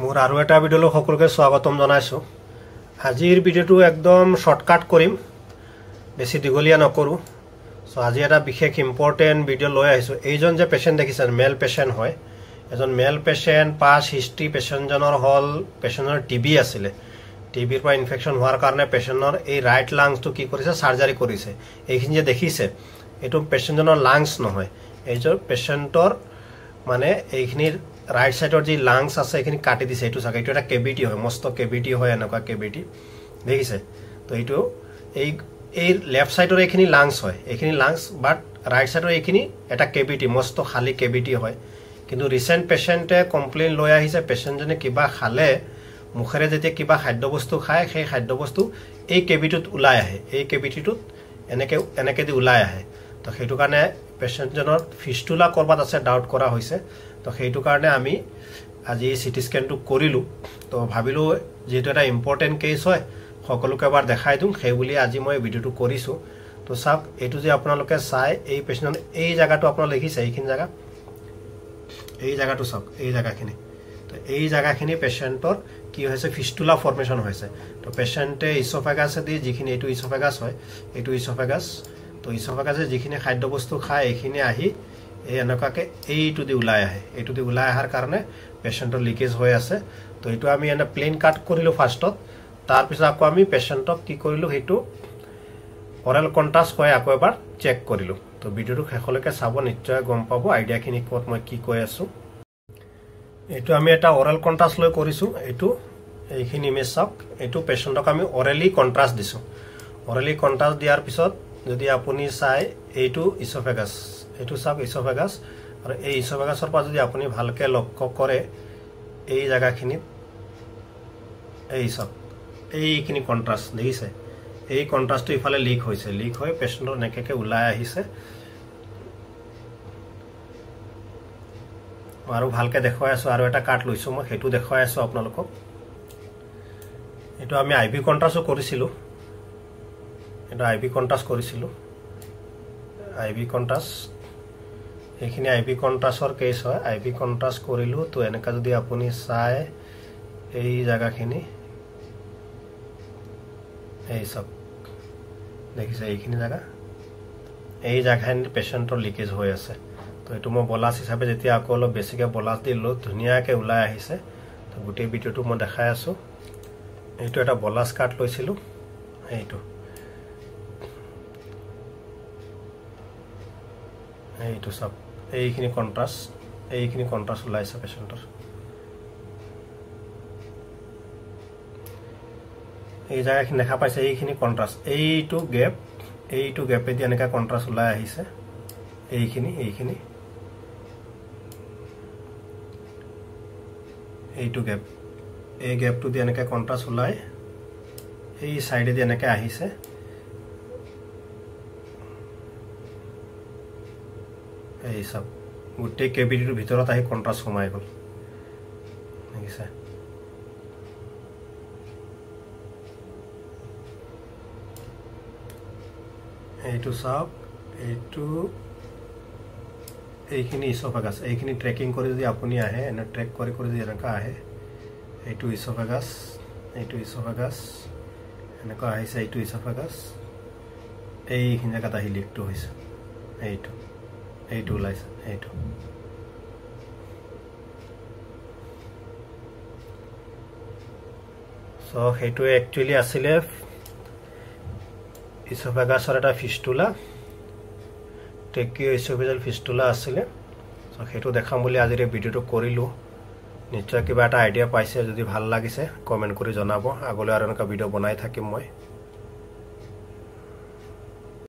মোৰ আৰু এটা ভিডিঅ'লৈ সকলোকে স্বাগতম জনাইছো। আজিৰ ভিডিঅ'টো একদম শৰ্টকাট কৰিম, বেছি দীঘলীয়া নকৰো। সো আজি এটা বিশেষ ইম্পৰ্টেন্ট ভিডিঅ' লৈ আহিছো। এইজন যে পেশেন্ট দেখিছেন, মেল পেশেন্ট হয়, এজন মেল পেশেন্ট। পাস হিষ্ট্ৰি পেশেন্টজনৰ হল পেশেন্টৰ টিবি আছিলে। টিবিৰ পৰা ইনফেকশন হোৱাৰ কাৰণে পেশেন্টৰ এই ৰাইট লাংছটো কি কৰিছে, সাৰ্জাৰী কৰিছে। এইখিনি যে দেখিছে, এইটো পেশেন্টজনৰ লাংছ নহয়, এইজন পেশেন্টৰ মানে এইখিনিৰ ৰাইট সাইডৰ যে লাংস আছে এখিনি কাটি দিছে। এইটো চাগে এইটো এটা কেভিটি হয়, মস্ত কেভিটি হয়, এনেকুৱা কেভিটি দেখিছে। তো এইটো এই লেফট সাইডৰ এইখিনি লাংস হয়, এইখিনি লাংস, বাট ৰাইট সাইডৰ এইখিনি এটা কেভিটি, মস্ত খালি কেভিটি হয়। কিন্তু ৰিসেন্ট পেশেন্টে কমপ্লেইন লৈ আহিছে, পেশেন্টজনে কিবা খালে, মুখেৰে যেতিয়া কিবা খাদ্যবস্তু খায়, সেই খাদ্যবস্তু এই কেভিটিত ওলাই আহে, এই কেভিটিটোত এনেকে দি ওলাই আহে। তো সেইটো কাৰণে পেশেন্টজনৰ ফিস্টুলা কৰবাত আছে ডাউট কৰা হৈছে। তো সেইটো কাৰণে আমি আজি সিটি স্ক্যানটো কৰিলো। তো ভাবিলো যেটো এটা ইম্পৰ্টেন্ট কেস হয়, সকলোকে এবাৰ দেখাই দিম, সেই বুলি আজি মই ভিডিওটো কৰিছো। তো সব এইটো যে আপোনালোকে চাই, এই পেশেন্টৰ এই জায়গাটো আপোনালোকে দেখিছে, এইখিনি জায়গা, এই জায়গাটো সব, এই জায়গাখিনি। তো এই জায়গাখিনি পেশেন্টৰ কি হৈছে, ফিস্টুলা ফৰ্মেশন হৈছে। তো পেশেন্টে ইসোফেগাছে দি যিখিনি, এইটো ইসোফেগাছ হয়, এইটো ইসোফেগাছ। তো ইসোফেগাছে যিখিনি খাদ্যবস্তু খায়, এইখিনি আহি এই এনেকুৱাকে এইটো দি ওলাই আহে। এইটো দি ওলাই অহাৰ কাৰণে পেশেন্টৰ লিকেজ হৈ আছে। তো এইটো আমি এনে প্লেন কাট কৰিলো ফাৰ্ষ্টত, তাৰপিছত আকৌ আমি পেশেন্টক কি কৰিলো, সেইটো অৰেল কন্ট্ৰাষ্ট কৰি আকৌ এবাৰ চেক কৰিলো। তো ভিডিওটো শেষলৈকে চাব, নিশ্চয় গম পাব আইডিয়াখিনি ক'ত মই কি কৈ আছো। এইটো আমি এটা অৰেল কন্ট্ৰাষ্ট লৈ কৰিছো। এইটো এইখিনি ইমেজ চাওক, এইটো পেশেন্টক আমি অৰেলি কন্ট্ৰাষ্ট দিছো। অৰেলি কন্ট্ৰাষ্ট দিয়াৰ পিছত যদি আপুনি চাই, এইটো ইসোফেগাছ, এইটো সব ইসোফেগাছ। আৰু এই ইসোফেগাছৰ পৰা যদি আপুনি ভালকে লক্ষ্য কৰে, এই জায়গাখিনিত এই সব এইখিনি কন্ট্ৰাষ্ট দেখিছে, এই কন্ট্ৰাষ্টটো ইফালে লিক হৈছে, লিক হৈ পেশেন্টৰ নেকেকে ওলাই আহিছে। আৰু ভালকে দেখুৱাই আছো, আৰু এটা কাট লৈছো মই, সেইটো দেখুৱাই আছো আপোনালোকক। এইটো আমি আইভি কন্ট্ৰাষ্টও কৰিছিলো, এটা আইভি কন্ট্ৰাষ্ট কৰিছিলো, আইভি কন্ট্ৰাষ্ট। এইখিনি আইভি কন্ট্ৰাষ্টৰ কেস হয়, আইভি কন্ট্ৰাষ্ট কৰিলো। তো এনেকা যদি আপুনি চাই, এই জায়গাখিনি এই সব দেখিছে, এইখিনি জায়গা, এই জায়গাখিনিত পেশেন্টৰ লিকেজ হৈ আছে। তো এইটো মই বলাছ হিচাপে যেতিয়া আকৌ অলপ বেছিকে বলাছ দিলো, ধুনীয়াকে ওলাই আহিছে। তো গোটেই ভিডিওটো মই দেখাই আছো। এইটো এটা বলাছ কাট লৈছিলো, এইটো সব এইখিনি কন্ট্ৰাষ্ট ওলাইছে পেশেন্টৰ। এই জায়গাখিনি দেখা পাইছে, এইখিনি কন্ট্ৰাষ্ট, এইটো গেপেদি এনেকা কন্ট্ৰাষ্ট ওলাই আহিছে। এইখিনি এইটো গেপ, এই গেপটো দি এনেকে কন্ট্ৰাষ্ট ওলাই এই সাইডে দি এনেকে আহিছে। এই সব গোটেই কেভিটিটোৰ ভিতৰত আহি কন্ট্ৰাষ্ট সোমাই গ'ল, দেখিছে। এইটো চাওক, এইখিনি ইসোফেগাছ, এইখিনি ট্ৰেকিং কৰি যদি আপুনি আহে, এনে ট্ৰেক কৰি যদি এনেকুৱা আহে, এইটো ইসোফেগাছ, এনেকুৱা আহিছে, এইটো ইসোফেগাছ। এইখিনি জেগাত আহি লিকটো হৈছে, এইটো ওলাইছে, এইটো। সো সেইটো একচুয়ালি আছিলে ইসোফেগাছৰ এটা ফিস্টুলা, ট্ৰেকিঅ ইসোফেজাল ফিস্টুলা আছিলে। সো সেইটো দেখাম বুলি আজিৰ এই ভিডিওটো কৰিলো। নিশ্চয় কিবা এটা আইডিয়া পাইছে, যদি ভাল লাগিছে কমেন্ট কৰি জনাব। আগলৈ আৰু এনেকুৱা ভিডিও বনাই থাকিম মই।